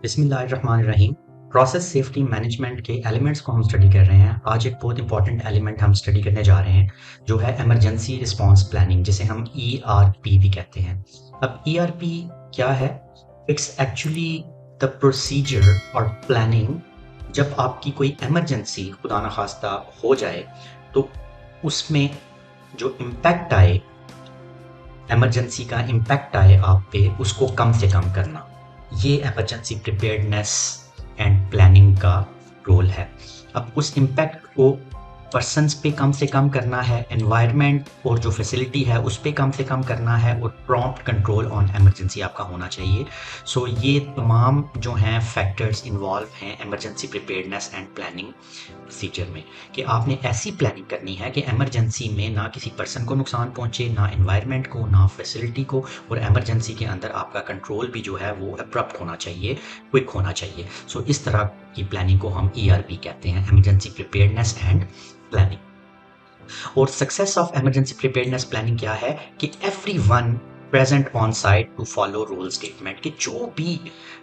बिस्मिल्लाहिर्रहमानिर्रहीम। Process safety management के elements को हम स्टडी कर रहे हैं। आज एक बहुत इंपॉर्टेंट एलिमेंट हम स्टडी करने जा रहे हैं जो है इमरजेंसी रिस्पांस प्लानिंग, जिसे हम ERP भी कहते हैं। अब ERP क्या है? इट्स एक्चुअली द प्रोसीजर और प्लानिंग जब आपकी कोई इमरजेंसी खुदा ना खास्ता हो जाए तो उसमें जो इम्पैक्ट आए, इमरजेंसी का इम्पैक्ट आए आप पे, उसको कम से कम करना। ये इमरजेंसी प्रिपेयर्डनेस एंड प्लानिंग का रोल है। अब उस इम्पैक्ट को पर्सन्स पे कम से कम करना है, एनवायरनमेंट और जो फैसिलिटी है उस पे कम से कम करना है, और प्रॉम्प्ट कंट्रोल ऑन इमरजेंसी आपका होना चाहिए। सो ये तमाम जो हैं फैक्टर्स इन्वॉल्व हैं emergency preparedness and planning procedure में, कि आपने ऐसी प्लानिंग करनी है कि इमरजेंसी में ना किसी पर्सन को नुकसान पहुंचे, ना एनवायरनमेंट को, ना फैसिलिटी को, और इमरजेंसी के अंदर आपका कंट्रोल भी जो है वो अब्रप्ट होना चाहिए, क्विक होना चाहिए। सो इस तरह की प्लानिंग को हम ERP कहते हैं, इमरजेंसी प्रिपेयर्डनेस एंड प्लानिंग। और success of emergency preparedness planning क्या है कि everyone present on site to follow role statement, कि जो भी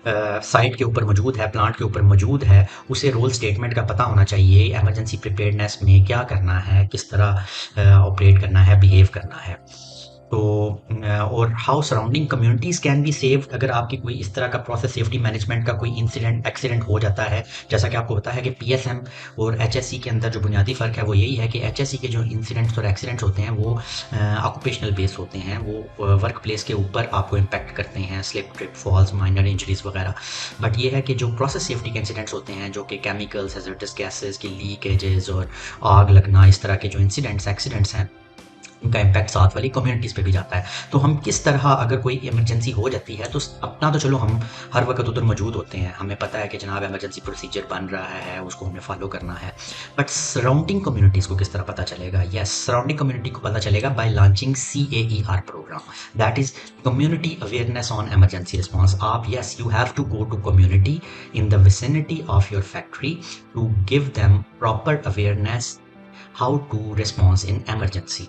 साइट के ऊपर मौजूद है, प्लांट के ऊपर मौजूद है, उसे रोल स्टेटमेंट का पता होना चाहिए। इमरजेंसी प्रिपेयर्डनेस में क्या करना है, किस तरह ऑपरेट करना है, बिहेव करना है। तो और how surrounding communities can be saved. अगर आपकी कोई इस तरह का प्रोसेस सेफ्टी मैनेजमेंट का कोई इंसिडेंट एक्सीडेंट हो जाता है, जैसा कि आपको पता है कि PSM और HSE के अंदर जो बुनियादी फ़र्क है वो यही है कि HSE के जो इंसिडेंट्स और एक्सीडेंट्स होते हैं वो ऑक्यूपेशनल बेस होते हैं, वो वर्क प्लेस के ऊपर आपको इम्पैक्ट करते हैं, slip, trip, falls, minor injuries वगैरह। बट ये है कि जो प्रोसेस सेफ्टी के इंसिडेंट्स होते हैं, जो कि केमिकल्स, हैज़र्डस गैसेस की लीकेजेस और आग लगना, इस तरह के जो इंसिडेंट्स एक्सीडेंट्स हैं, उनका इम्पैक्ट साथ वाली कम्युनिटीज़ पे भी जाता है। तो हम किस तरह, अगर कोई इमरजेंसी हो जाती है तो अपना तो चलो हम हर वक्त उधर मौजूद होते हैं, हमें पता है कि जनाब इमरजेंसी प्रोसीजर बन रहा है, उसको हमें फॉलो करना है। बट सराउंडिंग कम्युनिटीज़ को किस तरह पता चलेगा? यस, सराउंडिंग कम्युनिटी को पता चलेगा by launching CAER programme, that is community awareness on emergency response. आप, yes, you have to go to community in the vicinity of your factory to give them proper awareness how to response in emergency.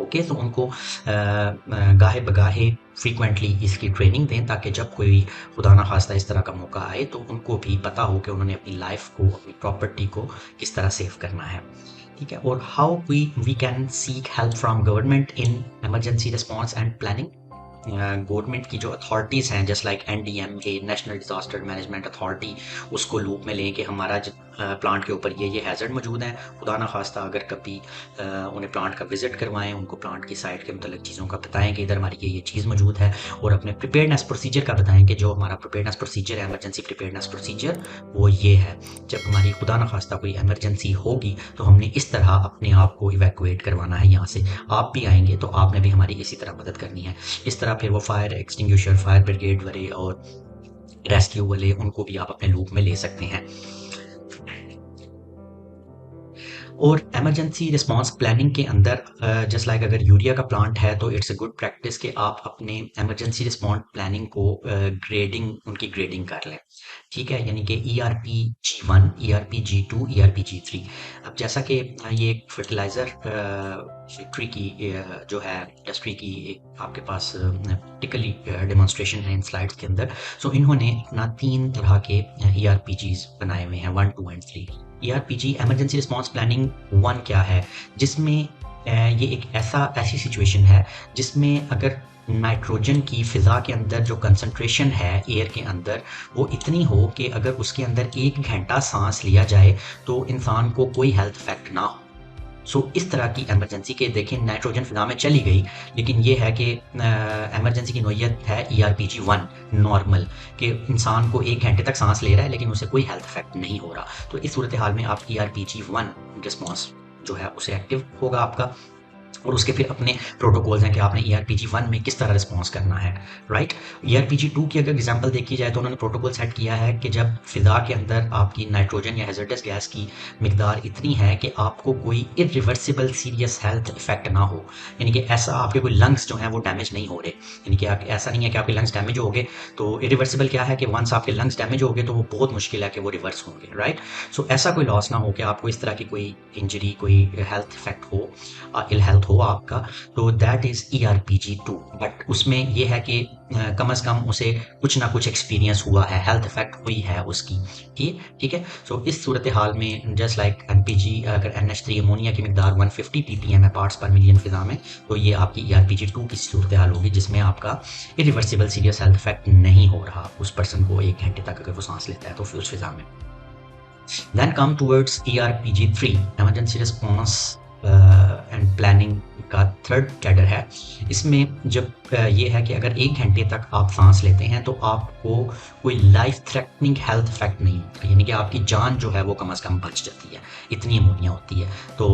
Okay, तो उनको गाहे बगाहे frequently इसकी training दें, ताकि जब कोई खुदा ना खास्ता इस तरह का मौका आए तो उनको भी पता हो कि उन्होंने अपनी लाइफ को, अपनी प्रॉपर्टी को किस तरह सेव करना है। ठीक है। और how we can seek help from government in emergency response and planning. Government की जो अथॉरिटीज़ हैं, just like NDMA, national disaster management authority, उसको लूप में लें कि हमारा प्लांट के ऊपर ये हैज़र्ड मौजूद हैं। खुदा ना खास्ता अगर कभी उन्हें प्लांट का विज़िट करवाएं, उनको प्लांट की साइट के मतलब चीज़ों का बताएं कि इधर हमारी ये चीज़ मौजूद है, और अपने प्रिपेयर्डनेस प्रोसीजर का बताएं कि जो हमारा प्रिपेयर्डनेस प्रोसीजर है, इमरजेंसी प्रिपेयर्डनेस प्रोसीजर, वो ये है। जब हमारी खुदा ना खास्ता कोई इमरजेंसी होगी तो हमने इस तरह अपने आप को इवैक्यूएट करवाना है यहाँ से। आप भी आएंगे तो आपने भी हमारी इसी तरह मदद करनी है। इस तरह फिर वो फायर एक्सटिंग्विशर, फायर ब्रिगेड वाले और रेस्क्यू वाले, उनको भी आप अपने लूप में ले सकते हैं। और इमरजेंसी रिस्पांस प्लानिंग के अंदर जस्ट लाइक अगर यूरिया का प्लांट है तो इट्स अ गुड प्रैक्टिस कि आप अपने इमरजेंसी रिस्पांस प्लानिंग को उनकी ग्रेडिंग कर लें। ठीक है, यानी कि ERP G1, ERP G2, ERP G3। अब जैसा कि ये एक फर्टिलाइज़र फैक्ट्री की जो है इंडस्ट्री की एक आपके पास प्रैक्टिकली डेमोन्स्ट्रेशन है इन स्लाइड्स के अंदर। सो इन्होंने अपना 3 तरह के ERPGs बनाए हुए हैं, 1, 2 and 3। ERPG emergency response planning 1 क्या है, जिसमें ये एक ऐसी सिचुएशन है जिसमें अगर नाइट्रोजन की फ़िज़ा के अंदर जो कंसंट्रेशन है एयर के अंदर, वो इतनी हो कि अगर उसके अंदर 1 घंटा सांस लिया जाए तो इंसान को कोई हेल्थ इफेक्ट ना हो। सो इस तरह की इमरजेंसी के देखें, नाइट्रोजन फिजा में चली गई, लेकिन ये है कि इमरजेंसी की नोयत है ERPG 1 नॉर्मल, कि इंसान को 1 घंटे तक सांस ले रहा है लेकिन उसे कोई हेल्थ इफेक्ट नहीं हो रहा। तो इस सूरत हाल में आप ERPG 1 रिस्पॉन्स जो है उसे एक्टिव होगा आपका, और उसके फिर अपने प्रोटोकॉल्स हैं कि आपने ERPG 1 में किस तरह रिस्पॉन्स करना है, राइट। ERPG 2 की अगर एग्जांपल देखी जाए तो उन्होंने प्रोटोकॉल सेट किया है कि जब फिजा के अंदर आपकी नाइट्रोजन या हैज़र्डस गैस की मिकदार इतनी है कि आपको कोई इरिवर्सिबल सीरियस हेल्थ इफेक्ट ना हो, यानी कि ऐसा आपके कोई लंग्स जो हैं वो डैमेज नहीं हो रहे, यानी कि ऐसा नहीं है कि आपके लंग्स डैमेज हो गए। तो इरिवर्सिबल क्या है कि वंस आपके लंग्स डैमेज हो गए तो वो बहुत मुश्किल है कि वो रिवर्स होंगे, राइट। सो ऐसा कोई लॉस ना हो कि आपको इस तरह की कोई इंजरी, कोई हेल्थ इफेक्ट हो, इल हेल्थ आउट हो आपका, तो दैट इज़ ERPG2। बट उसमें ये है कि कम से कम उसे कुछ ना कुछ एक्सपीरियंस हुआ है, हेल्थ इफेक्ट हुई है उसकी। ठीक है। सो इस सूरत हाल में जस्ट लाइक MPG, अगर NH3 अमोनिया की मिकदार 150 ppm है पार्ट्स पर मिलियन फिजा में, तो ये आपकी ERPG2 की सूरत हाल होगी, जिसमें आपका इरिवर्सिबल सीरियस हेल्थ इफेक्ट नहीं हो रहा उस पर्सन को 1 घंटे तक अगर वो सांस लेता है तो फिर उस फिजा में। Then come towards ERPG3, emergency response and planning का थर्ड कैडर है। इसमें जब ये है कि अगर 1 घंटे तक आप सांस लेते हैं तो आपको कोई लाइफ थ्रेटनिंग हेल्थ इफेक्ट नहीं होता, यानी कि आपकी जान जो है वो कम से कम बच जाती है, इतनी अमोनिया होती है। तो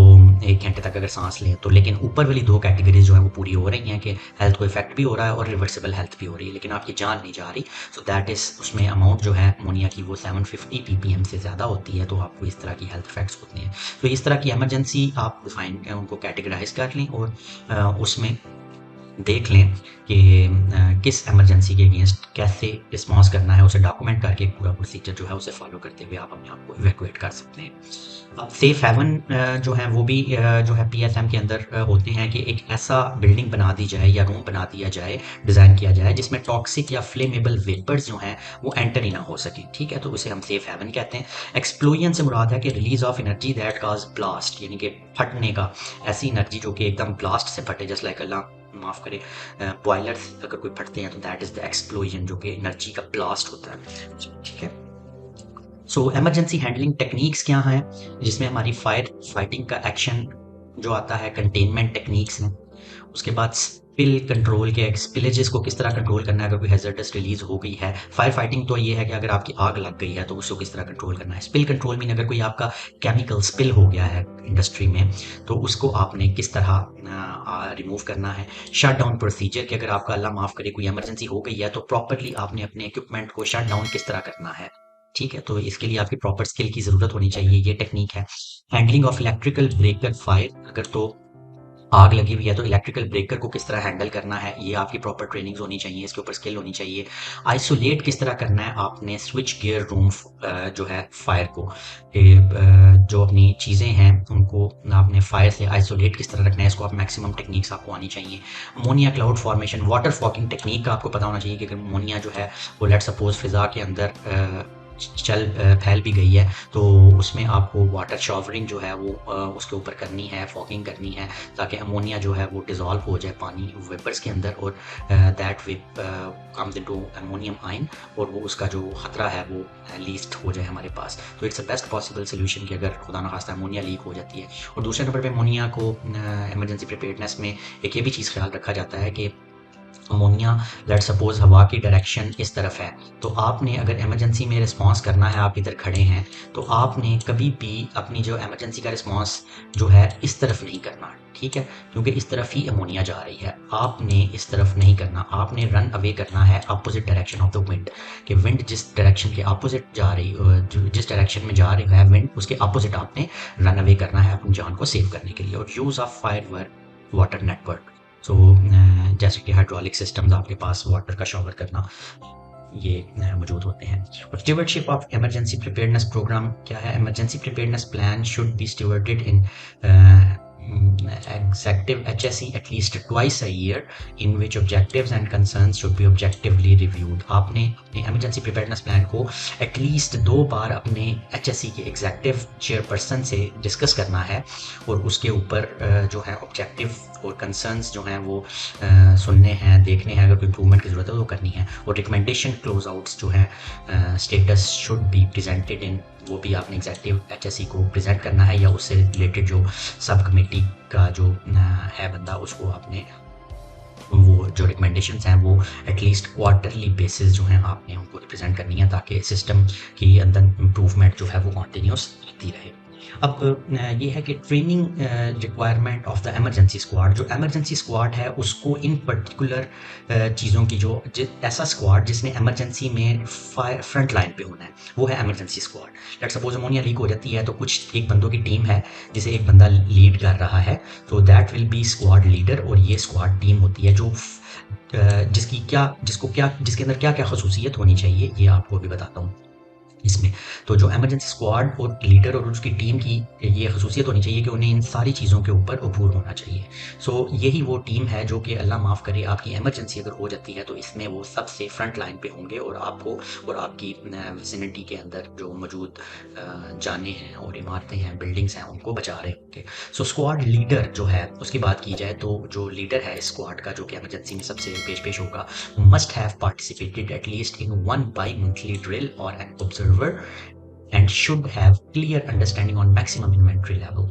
1 घंटे तक अगर सांस लें तो, लेकिन ऊपर वाली 2 कैटेगरीज जो है वो पूरी हो रही हैं कि हेल्थ को इफेक्ट भी हो रहा है और रिवर्सिबल हेल्थ भी हो रही है, लेकिन आपकी जान नहीं जा रही। सो दैट इज़, उसमें अमाउंट जो है अमोनिया की वो 750 ppm से ज़्यादा होती है, तो आपको इस तरह की हेल्थ इफेक्ट्स होते हैं। तो इस तरह की एमरजेंसी आप डिफाइन उनको कैटेगराइज कर लें और उसमें देख लें कि किस इमरजेंसी के अगेंस्ट कैसे रिस्पॉन्स करना है, उसे डॉक्यूमेंट करके पूरा प्रोसीजर जो है उसे फॉलो करते हुए आप अपने आप को इवैक्यूएट कर सकते हैं। अब सेफ हेवन जो है वो भी जो है PSM के अंदर होते हैं कि एक ऐसा बिल्डिंग बना दी जाए या रूम बना दिया जाए, डिज़ाइन किया जाए जिसमें टॉक्सिक या फ्लेमेबल वेपर्स जो हैं वो एंटर ही ना हो सके। ठीक है, तो उसे हम सेफ हेवन कहते हैं। एक्सप्लोजन से मुराद है कि release of energy that cause blast, यानी कि फटने का, ऐसी एनर्जी जो कि एकदम ब्लास्ट से फटे, जस्ट लाइक अल्लाह माफ़ करे बॉयलर्स अगर कोई फटते हैं तो दैट इज़ द एक्सप्लोजन, जो कि एनर्जी का ब्लास्ट होता है। ठीक है। सो एमरजेंसी हैंडलिंग टेक्निक्स क्या हैं, जिसमें हमारी फायर फाइटिंग का एक्शन जो आता है, कंटेनमेंट टेक्निक्स हैं। उसके बाद स्पिल कंट्रोल के, स्पिलेजेस को किस तरह कंट्रोल करना है अगर कोई हैजर्डस रिलीज हो गई है। फायर फाइटिंग तो ये है कि अगर आपकी आग लग गई है तो उसको किस तरह कंट्रोल करना है। स्पिल कंट्रोल मीन अगर कोई आपका केमिकल स्पिल हो गया है इंडस्ट्री में तो उसको आपने किस तरह रिमूव करना है। शट डाउन प्रोसीजर कि अगर आपका अल्लाह माफ़ करे कोई इमरजेंसी हो गई है तो प्रॉपरली आपने अपने इक्विपमेंट को शट डाउन किस तरह करना है। ठीक है, तो इसके लिए आपकी प्रॉपर स्किल की ज़रूरत होनी चाहिए, ये टेक्निक है। Handling of electrical breaker fire, अगर तो आग लगी हुई है तो इलेक्ट्रिकल ब्रेकर को किस तरह हैंडल करना है, ये आपकी प्रॉपर ट्रेनिंग्स होनी चाहिए, इसके ऊपर स्किल होनी चाहिए। आइसोलेट किस तरह करना है आपने स्विच गियर रूम जो है फायर को, जो अपनी चीज़ें हैं उनको आपने फायर से आइसोलेट किस तरह रखना है, इसको आप मैक्सिमम टेक्निक्स आपको आनी चाहिए। Ammonia cloud formation, water fogging technique का आपको पता होना चाहिए कि अगर अमोनिया जो है वो लेट सपोज फिज़ा के अंदर फैल भी गई है तो उसमें आपको वाटर शॉवरिंग जो है वो उसके ऊपर करनी है, फॉगिंग करनी है, ताकि अमोनिया जो है वो डिज़ोल्व हो जाए पानी वेपर्स के अंदर और that vape comes into ammonium ion और वो उसका जो ख़तरा है वो लीस्ट हो जाए हमारे पास। तो it's a best possible solution कि अगर खुदा न खास्ता अमोनिया लीक हो जाती है। और दूसरे नंबर पर अमोनिया को एमरजेंसी प्रिपेयर्डनेस में एक ये भी चीज़ ख्याल रखा जाता है कि अमोनिया लेट सपोज हवा की डायरेक्शन इस तरफ है, तो आपने अगर इमरजेंसी में रिस्पांस करना है, आप इधर खड़े हैं तो आपने कभी भी अपनी जो इमरजेंसी का रिस्पांस जो है इस तरफ नहीं करना। ठीक है, क्योंकि इस तरफ ही अमोनिया जा रही है, आपने इस तरफ नहीं करना, आपने रन अवे करना है opposite direction of the wind, कि विंड जिस डायरेक्शन के अपोजिट जा रही, जिस डायरेक्शन में जा रही है विंड उसके अपोजिट आपने रन अवे करना है अपनी जान को सेव करने के लिए। और use of fire water network, so जैसे कि हाइड्रोलिक सिस्टम्स आपके पास वाटर का शॉवर करना ये मौजूद होते हैं। और stewardship of emergency preparedness programme क्या है। Emergency preparedness plan should be stewarded in executive HSE at least twice a year, in which objectives and concerns should be objectively reviewed। आपने अपने emergency preparedness plan को at least 2 बार अपने HSE के executive chairperson से discuss करना है और उसके ऊपर जो है objective और concerns जो हैं वो सुनने हैं, देखने हैं, अगर कोई improvement की ज़रूरत है तो करनी है। और recommendation close outs जो हैं status should be presented in, वो भी आपने एग्जेक्टिव HSE को प्रेजेंट करना है या उससे रिलेटेड जो सब कमेटी का जो है बंदा उसको आपने वो जो रिकमेंडेशंस हैं वो एटलीस्ट क्वार्टरली बेसिस जो हैं आपने उनको रिप्रेजेंट करनी है, ताकि सिस्टम के अंदर इम्प्रूवमेंट जो है वो कॉन्टीन्यूस होती रहे। अब ये है कि training requirement of the emergency squad, जो एमरजेंसी स्क्वाड है उसको इन पर्टिकुलर चीज़ों की जो ऐसा स्क्वाड जिसने एमरजेंसी में फ्रंट लाइन पे होना है वो है emergency squad. Let suppose ammonia leak हो जाती है तो कुछ एक बंदों की टीम है जिसे एक बंदा लीड कर रहा है, तो that will be squad leader. और ये स्क्वाड टीम होती है जो जिसके अंदर क्या क्या खसूसियत होनी चाहिए ये आपको अभी बताता हूँ। इसमें। तो जो इमरजेंसी स्क्वाड और लीडर और उसकी टीम की ये खसूसियत होनी चाहिए कि उन्हें इन सारी चीज़ों के ऊपर अबूर होना चाहिए। सो यही वो टीम है जो कि अल्लाह माफ़ करे आपकी इमरजेंसी अगर हो जाती है तो इसमें वो सबसे फ्रंट लाइन पे होंगे और आपको और आपकी विसिनिटी के अंदर जो मौजूद जाने हैं और इमारतें हैं, बिल्डिंग्स हैं, उनको बचा रहे होंगे। सो स्क्वाड लीडर जो है उसकी बात की जाए तो जो लीडर है इस स्क्वाड का जो कि इमरजेंसी में सबसे पेश होगा, must have participated at least in one bimonthly drill और an observer and should have clear understanding on maximum inventory level.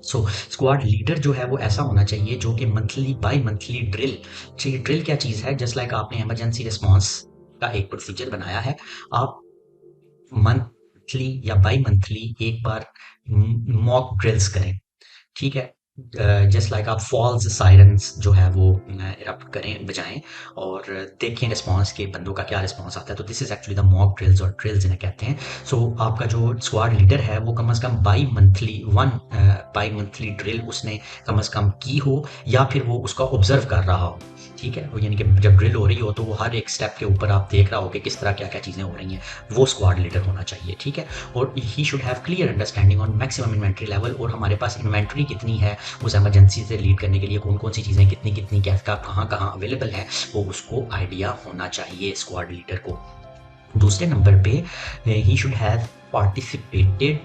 So squad leader जो है वो ऐसा होना चाहिए जो कि मंथली बाय मंथली ड्रिल क्या चीज़ है, जस्ट लाइक आपने इमरजेंसी रिस्पॉन्स का एक प्रोसीजर बनाया है, आप मंथली या बाय मंथली एक बार मॉक ड्रिल्स करें, ठीक है। जस्ट लाइक आप फॉल्स सायरन्स जो है वो इरप्ट करें, बजाएं और देखें रिस्पॉन्स के बंदों का क्या रिस्पॉन्स आता है। तो this is actually the mock drills और ड्रिल्स इन्हें कहते हैं। सो आपका जो स्क्वाड लीडर है वो कम से कम बाई मंथली ड्रिल उसने कम से कम की हो या फिर वो उसका ऑब्जर्व कर रहा हो, ठीक है। यानी कि जब ड्रिल हो रही हो तो वो हर एक स्टेप के ऊपर आप देख रहा हो कि किस तरह क्या क्या चीज़ें हो रही हैं, वो स्क्वाड लीडर होना चाहिए, ठीक है। और he should have clear understanding on maximum inventory level, और हमारे पास इन्वेंट्री कितनी है उस इमरजेंसी से लीड करने के लिए, कौन कौन सी चीज़ें कितनी कितनी क्या कहाँ कहाँ अवेलेबल है, वो उसको आइडिया होना चाहिए स्क्वाड लीडर को। दूसरे नंबर पे he should have participated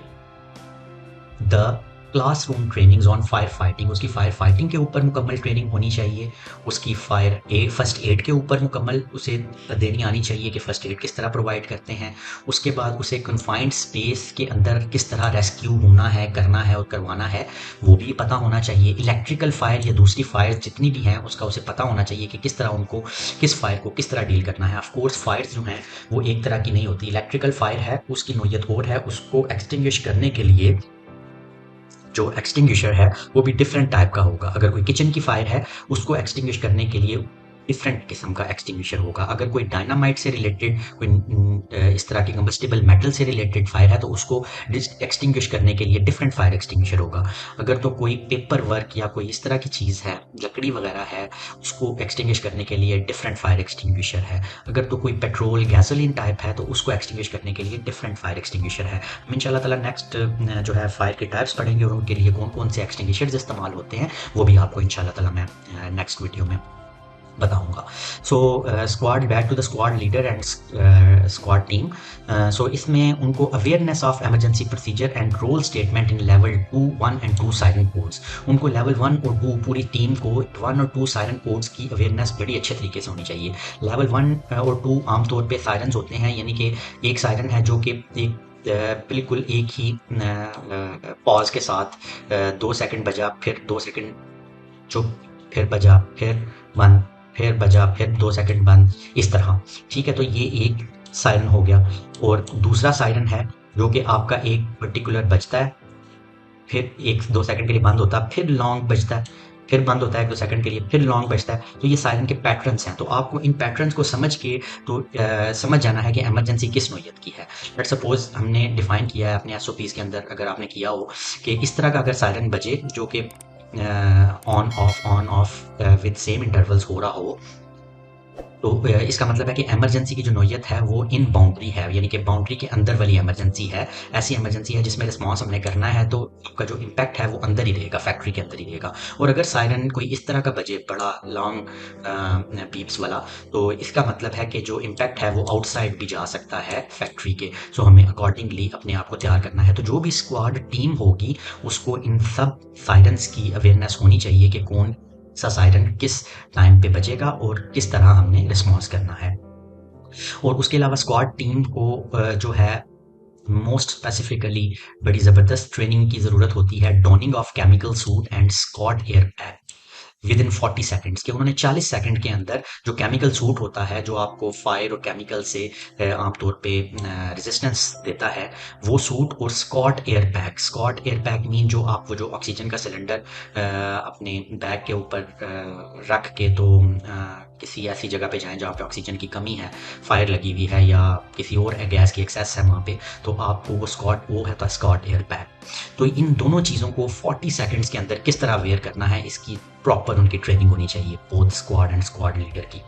the classroom trainings on fire fighting, उसकी फायर फाइटिंग के ऊपर मुकम्मल ट्रेनिंग होनी चाहिए, उसकी फर्स्ट एड के ऊपर मुकम्मल उसे देनी आनी चाहिए कि फ़र्स्ट एड किस तरह प्रोवाइड करते हैं। उसके बाद उसे कन्फाइंड स्पेस के अंदर किस तरह रेस्क्यू होना है, करना है और करवाना है, वो भी पता होना चाहिए। इलेक्ट्रिकल फायर या दूसरी फायर जितनी भी हैं उसका उसे पता होना चाहिए कि किस तरह उनको किस फायर को किस तरह डील करना है। ऑफकोर्स फायर्स जो हैं वो एक तरह की नहीं होती, इलेक्ट्रिकल फायर है उसकी नोयत और है, उसको एक्सटिंग्विश करने के लिए जो एक्सटिंग्विशर है वो भी डिफरेंट टाइप का होगा। अगर कोई किचन की फायर है उसको एक्सटिंग्विश करने के लिए डिफरेंट किस्म का एक्सटिंग्विशर होगा। अगर कोई डायनामाइट से रिलेटेड कोई इस तरह की कंबस्टिबल मेटल से रिलेटेड फायर है तो उसको एक्सटिंग्विश करने के लिए डिफरेंट फायर एक्सटिंग्विशर होगा। अगर तो कोई पेपर वर्क या कोई इस तरह की चीज़ है, लकड़ी वगैरह है, उसको एक्सटिंग्विश करने के लिए डिफरेंट फायर एक्सटिंग्विशर है। अगर तो कोई पेट्रोल गैसोलीन टाइप है तो उसको एक्सटिंग्विश करने के लिए डिफरेंट फायर एक्सटिंग्विशर है। हम इंशाल्लाह ताला नेक्स्ट जो है फायर के टाइप्स पढ़ेंगे और उनके लिए कौन कौन से एक्सटिंग्विशर्स इस्तेमाल होते हैं वो भी आपको इंशाल्लाह ताला मैं नेक्स्ट वीडियो में बताऊंगा। So squad, back to the squad leader and squad team. So इसमें उनको awareness of emergency procedure and role statement in level 2, 1 and 2 siren codes, उनको लेवल 1 और 2 पूरी टीम को 1 और 2 सायरन कोड्स की अवेयरनेस बड़ी अच्छे तरीके से होनी चाहिए। लेवल 1 और 2 आमतौर पे सायरन्स होते हैं, यानी कि एक सायरन है जो कि एक बिल्कुल एक ही पॉज के साथ 2 सेकंड बजा, फिर 2 सेकंड चुप, फिर बजा, फिर बंद, फिर बजा, फिर 2 सेकंड बंद, इस तरह, ठीक है। तो ये एक सायरन हो गया। और दूसरा सायरन है जो कि आपका एक पर्टिकुलर बजता है, फिर 1-2 सेकंड के लिए बंद होता है, फिर लॉन्ग बजता है, फिर बंद होता है 1-2 सेकंड के लिए, फिर लॉन्ग बजता है। तो ये सायरन के पैटर्न्स हैं। तो आपको इन पैटर्न्स को समझ के तो समझ जाना है कि इमरजेंसी किस नौयत की है। लेट्स सपोज हमने डिफाइन किया है अपने एसओपीज़ के अंदर, अगर आपने किया हो कि इस तरह का अगर सायरन बजे जो कि on off with same intervals हो रहा हो, तो इसका मतलब है कि इमरजेंसी की जो नौयत है वो इन बाउंड्री है, यानी कि बाउंड्री के अंदर वाली इमरजेंसी है। ऐसी इमरजेंसी है जिसमें रिस्पॉन्स हमने करना है तो आपका जो इम्पैक्ट है वो अंदर ही रहेगा, फैक्ट्री के अंदर ही रहेगा। और अगर सायरन कोई इस तरह का बजे, बड़ा लॉन्ग बीप्स वाला, तो इसका मतलब है कि जो इम्पैक्ट है वो आउटसाइड भी जा सकता है फैक्ट्री के। सो हमें अकॉर्डिंगली अपने आप को तैयार करना है। तो जो भी स्क्वाड टीम होगी उसको इन सब सायरन्स की अवेयरनेस होनी चाहिए कि कौन सा सायरन किस टाइम पे बजेगा और किस तरह हमने रिस्पॉन्स करना है। और उसके अलावा स्क्वाड टीम को जो है मोस्ट स्पेसिफिकली बड़ी ज़बरदस्त ट्रेनिंग की ज़रूरत होती है। Dawning of chemical suit and squad air pack with in 40 seconds, के उन्होंने 40 सेकंड के अंदर जो केमिकल सूट होता है जो आपको फायर और केमिकल से आमतौर पे रेजिस्टेंस देता है, वो सूट, और स्कॉट एयर पैक मीन जो आप वो जो ऑक्सीजन का सिलेंडर अपने बैग के ऊपर रख के तो किसी ऐसी जगह पे जाएं जहाँ पे ऑक्सीजन की कमी है, फायर लगी हुई है या किसी और गैस की एक्सेस है वहाँ पे, तो आपको वो है तो स्कॉट एयर पैक। तो इन दोनों चीज़ों को 40 सेकंड्स के अंदर किस तरह वेयर करना है, इसकी प्रॉपर उनकी ट्रेनिंग होनी चाहिए both squad and squad leader की।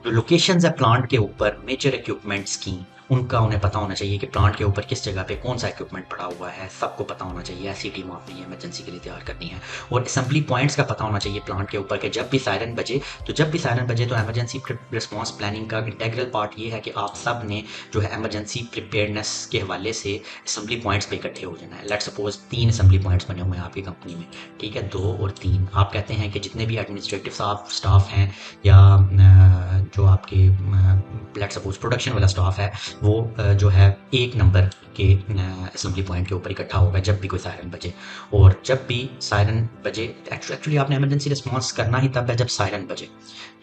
जो लोकेशंस है प्लांट के ऊपर मेजर इक्विपमेंट्स की, उनका उन्हें पता होना चाहिए कि प्लांट के ऊपर किस जगह पे कौन सा इक्विपमेंट पड़ा हुआ है, सबको पता होना चाहिए। ऐसी टीम अपनी इमरजेंसी के लिए तैयार करनी है। और असेंबली पॉइंट्स का पता होना चाहिए प्लांट के ऊपर कि जब भी सायरन बजे तो इमरजेंसी रिस्पॉन्स प्लानिंग का इंटेग्रल पार्ट ये है कि आप सब ने जो है इमरजेंसी प्रिपेयर्डनेस के हवाले से असेंबली पॉइंट्स पे इकट्ठे हो जाना है। लेट्स सपोज 3 असेंबली पॉइंट्स बने हुए हैं आपकी कंपनी में, ठीक है, 2 और 3। आप कहते हैं कि जितने भी एडमिनिस्ट्रेटिव स्टाफ हैं या जो आपके लेट्स सपोज प्रोडक्शन वाला स्टाफ है, वो जो है 1 नंबर के असेंबली पॉइंट के ऊपर इकट्ठा होगा जब भी कोई सायरन बजे। और जब भी सायरन बजे, एक्चुअली आपने इमरजेंसी रिस्पॉन्स करना ही तब है जब सायरन बजे,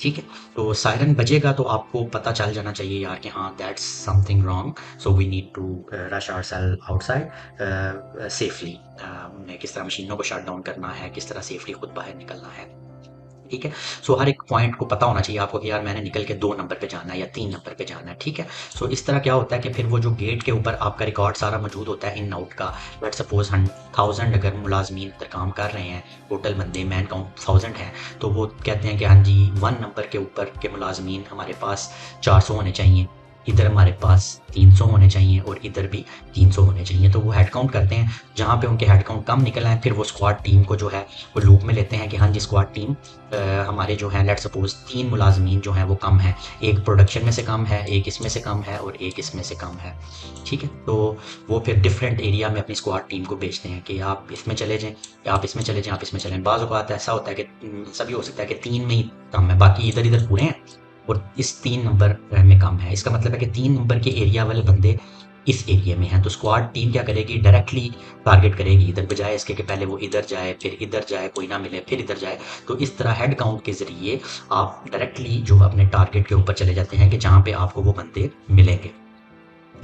ठीक है। तो सायरन बजेगा तो आपको पता चल जाना चाहिए यार कि हाँ that's something wrong, so we need to rush ourselves outside safely. हमने किस तरह मशीनों को शट डाउन करना है, किस तरह सेफली खुद बाहर निकलना है, ठीक है। सो हर एक पॉइंट को पता होना चाहिए आपको कि यार मैंने निकल के 2 नंबर पे जाना है या 3 नंबर पे जाना है, ठीक है। सो इस तरह क्या होता है कि फिर वो जो गेट के ऊपर आपका रिकॉर्ड सारा मौजूद होता है इन आउट का। लेट्स सपोज 1000 अगर मुलाजमीन अंदर काम कर रहे हैं, टोटल बंदे मैन काउंट 1000 है, तो वो कहते हैं कि हाँ जी 1 नंबर के ऊपर के मुलाजमीन हमारे पास 400 होने चाहिए, इधर हमारे पास 300 होने चाहिए और इधर भी 300 होने चाहिए। तो वो हेड काउंट करते हैं, जहाँ पे उनके हेड काउंट कम निकल आए फिर वो स्क्वाड टीम को जो है वो लूप में लेते हैं कि हाँ जी स्क्वाड टीम हमारे जो है लेट्स सपोज 3 मुलाजमीन जो हैं वो कम है, एक प्रोडक्शन में से कम है, एक इसमें से कम है और एक इसमें से कम है, ठीक है। तो वो फिर डिफरेंट एरिया में अपनी स्क्वाड टीम को भेजते हैं कि आप इसमें चले जाएं, आप इसमें चले जाएं, आप इसमें चलें। बाज़ औक़ात ऐसा होता है कि सभी हो सकता है कि 3 में ही कम है, बाकी इधर इधर पूरे हैं और इस 3 नंबर में कम है। इसका मतलब है कि 3 नंबर के एरिया वाले बंदे इस एरिया में हैं, तो स्क्वाड टीम क्या करेगी, डायरेक्टली टारगेट करेगी इधर, बजाय इसके कि पहले वो इधर जाए फिर इधर जाए कोई ना मिले फिर इधर जाए। तो इस तरह हेड काउंट के ज़रिए आप डायरेक्टली जो अपने टारगेट के ऊपर चले जाते हैं कि जहाँ पे आपको वो बंदे मिलेंगे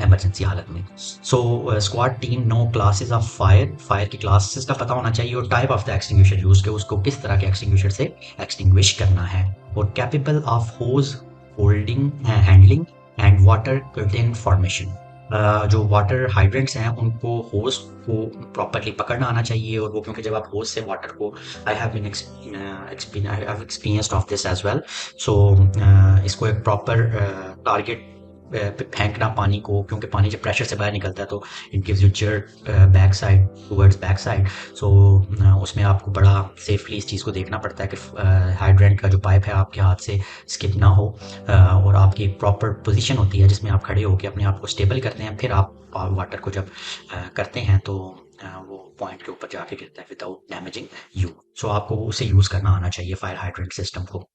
इमरजेंसी हालत में। So squad team know classes of fire, fire की क्लासेस का पता होना चाहिए और type of the extinguisher use के उसको किस तरह के एक्सटिंग्विशर से एक्सटिंग्विश करना है। और capable of hose holding handling and water curtain formation. जो वाटर हाइड्रेंट्स हैं उनको होज को प्रॉपरली पकड़ना आना चाहिए। और वो क्योंकि जब आप होज से वाटर को, I have experienced of this as well. So इसको एक प्रॉपर टारगेट पे फेंकना पानी को, क्योंकि पानी जब प्रेशर से बाहर निकलता है तो it gives you jerk back side towards back side. So उसमें आपको बड़ा सेफली इस चीज़ को देखना पड़ता है कि हाइड्रेंट का जो पाइप है आपके हाथ से स्किप ना हो। और आपकी एक प्रॉपर पोजीशन होती है जिसमें आप खड़े होकर अपने आप को स्टेबल करते हैं, फिर आप वाटर को जब करते हैं तो वो पॉइंट के ऊपर जाके गिरता है विदाउट डैमेजिंग यू। सो आपको उसे यूज़ करना आना चाहिए फायर हाइड्रेंट सिस्टम को।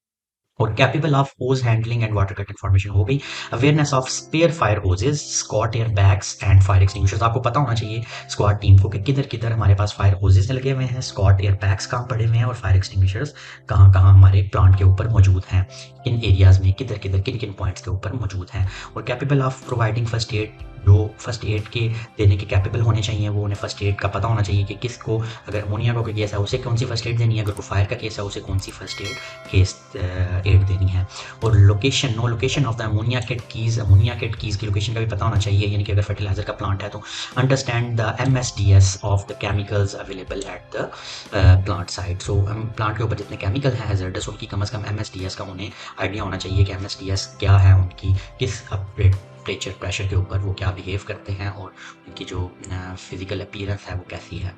और capable of hose handling and water cut formation हो गई। Awareness of spare fire hoses, squad air bags and fire extinguishers. आपको पता होना चाहिए स्क्वाड टीम को कि किधर किधर हमारे पास फायर होजेज लगे हुए हैं, स्क्वाड एयर बैग्स कहाँ पड़े हुए हैं और फायर एक्सटिंग्विशर्स कहाँ कहाँ हमारे प्लांट के ऊपर मौजूद हैं, इन एरियाज में किधर किधर किन किन पॉइंट्स के ऊपर मौजूद हैं। और capable of providing first aid, जो फर्स्ट एड के देने के कैपेबल होने चाहिए, वो उन्हें फर्स्ट एड का पता होना चाहिए कि किसको, अगर अमोनिया का कोई केस है उसे कौन सी फर्स्ट एड देनी है, अगर कोई फायर का केस है उसे कौन सी फर्स्ट एड देनी है। और location, no location of the ammonia kit keys, ammonia kit keys की लोकेशन का भी पता होना चाहिए, यानी कि अगर फर्टिलाइजर का प्लांट है तो understand the MSDS of the chemicals available at the plant site. So plant के ऊपर जितने केमिकल हैं हैजर्डस, उनकी कम से कम MSDS का उन्हें आइडिया होना चाहिए कि MSDS क्या है, उनकी किस टेम्परेचर प्रेशर के ऊपर वो क्या बिहेव करते हैं और उनकी जो फिजिकल अपीयरेंस है वो कैसी है।